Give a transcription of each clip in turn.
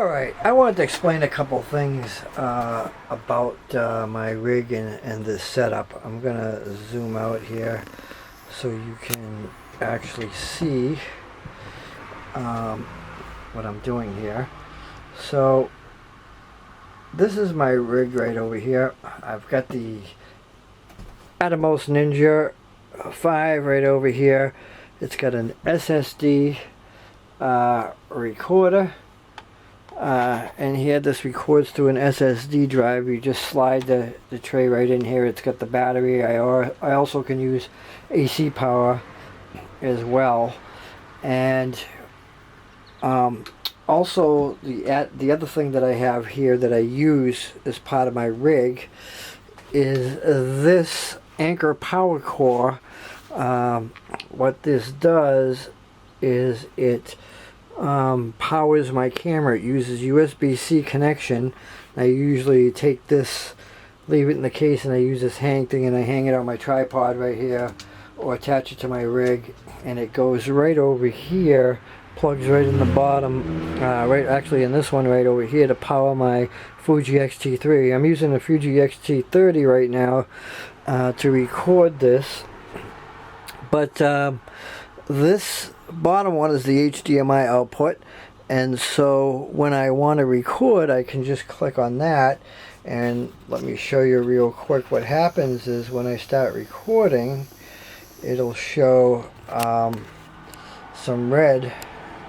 Alright, I wanted to explain a couple things about my rig and this setup. I'm going to zoom out here so you can actually see what I'm doing here. So this is my rig right over here. I've got the Atomos Ninja 5 right over here. It's got an SSD recorder. And here this records through an SSD drive. You just slide the tray right in here. It's got the battery. I also can use AC power as well. And also the other thing that I have here that I use as part of my rig is this Anchor power core. What this does is it powers my camera. It uses USB-C connection. I usually take this, leave it in the case, and I use this hang thing, and I hang it on my tripod right here or attach it to my rig, and it goes right over here, plugs right in the bottom, right actually in this one right over here to power my Fuji X-T3. I'm using the Fuji X-T30 right now to record this, but this bottom one is the HDMI output, and so when I want to record I can just click on that, and let me show you real quick. What happens is when I start recording, it'll show some red.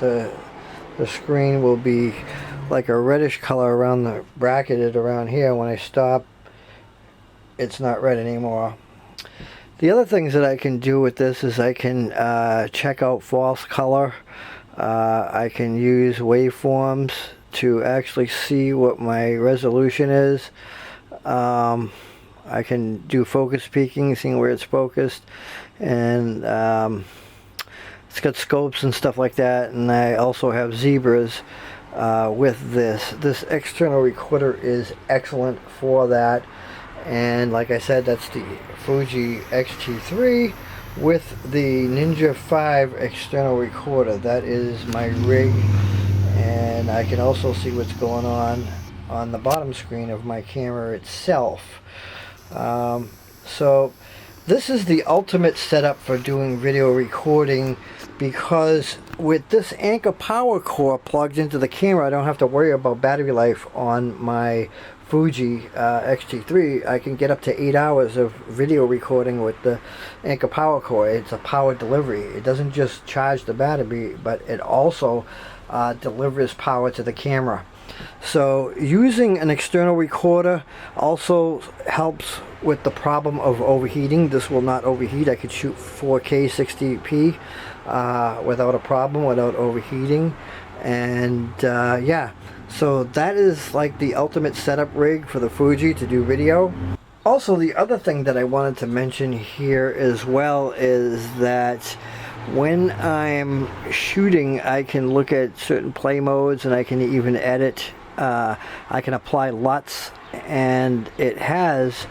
The screen will be like a reddish color around the bracketed around here. When I stop, it's not red anymore. The other things that I can do with this is I can check out false color. I can use waveforms to actually see what my resolution is. I can do focus peaking, seeing where it's focused, and it's got scopes and stuff like that. And I also have zebras with this. This external recorder is excellent for that. And like I said, that's the Fuji X-T3 with the Ninja 5 external recorder. That is my rig, and I can also see what's going on the bottom screen of my camera itself. So this is the ultimate setup for doing video recording, because with this Anchor power core plugged into the camera, I don't have to worry about battery life on my Fuji X-T3. I can get up to 8 hours of video recording with the Anchor power core. It's a power delivery. It doesn't just charge the battery, but it also delivers power to the camera. So using an external recorder also helps with the problem of overheating. This will not overheat. I could shoot 4K 60p without a problem, without overheating. And yeah, so that is like the ultimate setup rig for the Fuji to do video. Also, the other thing that I wanted to mention here as well is that when I'm shooting, I can look at certain play modes, and I can even edit. I can apply LUTs, and it has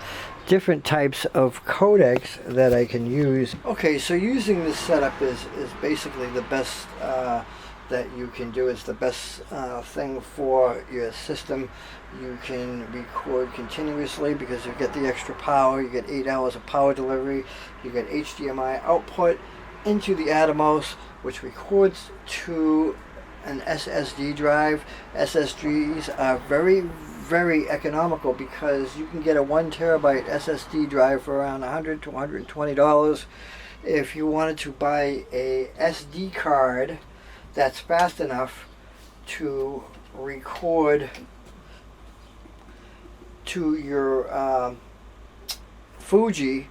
different types of codecs that I can use. Okay, so using this setup is basically the best that you can do. It's the best thing for your system. You can record continuously because you get the extra power. You get 8 hours of power delivery. You get HDMI output into the Atomos, which records to an SSD drive. SSDs are very economical because you can get a 1 terabyte SSD drive for around $100 to $120. If you wanted to buy a SD card that's fast enough to record to your Fuji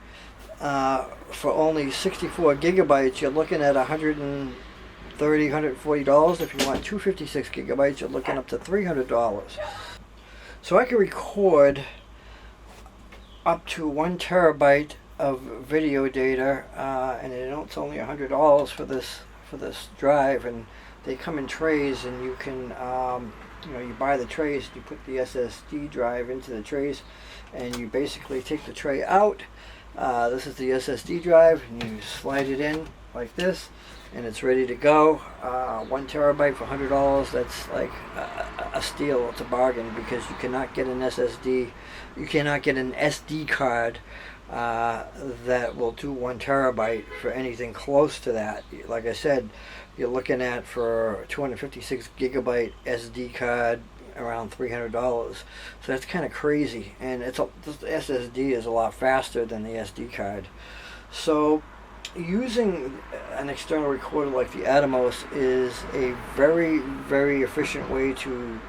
for only 64 gigabytes, you're looking at $130, $140. If you want 256 gigabytes, you're looking up to $300. So I can record up to 1 terabyte of video data, and it's only $100 for this drive, and they come in trays, and you can you buy the trays, you put the SSD drive into the trays, and you basically take the tray out. This is the SSD drive, and you slide it in like this, and it's ready to go. 1 terabyte for $100. That's like a a steal. It's a bargain because you cannot get an SSD, you cannot get an SD card that will do 1 terabyte for anything close to that. Like I said, you're looking at for 256 gigabyte SD card around $300. So that's kind of crazy, and the SSD is a lot faster than the SD card. So using an external recorder like the Atomos is a very, very efficient way to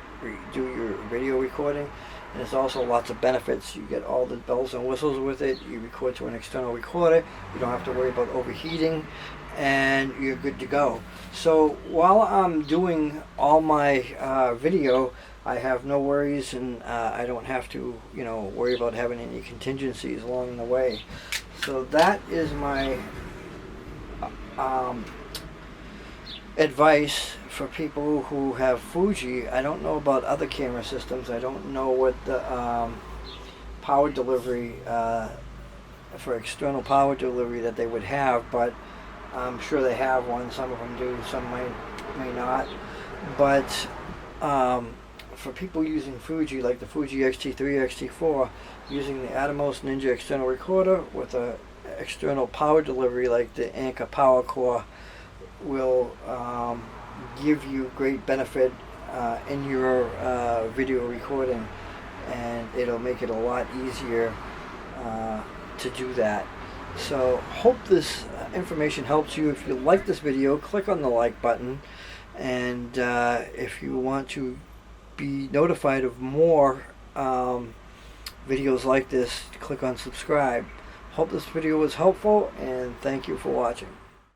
do your video recording, and it's also lots of benefits. You get all the bells and whistles with it. You record to an external recorder, you don't have to worry about overheating, and you're good to go. So while I'm doing all my video, I have no worries, and I don't have to, worry about having any contingencies along the way. So that is my advice for people who have Fuji. I don't know about other camera systems. I don't know what the power delivery for external power delivery that they would have, but I'm sure they have one. Some of them do, some may not. But for people using Fuji, like the Fuji X-T3, X-T4, using the Atomos Ninja external recorder with a external power delivery like the Anker Power Core will give you great benefit in your video recording, and it'll make it a lot easier to do that. So hope this information helps you. If you like this video, click on the like button, and if you want to be notified of more videos like this, click on subscribe. Hope this video was helpful, and thank you for watching.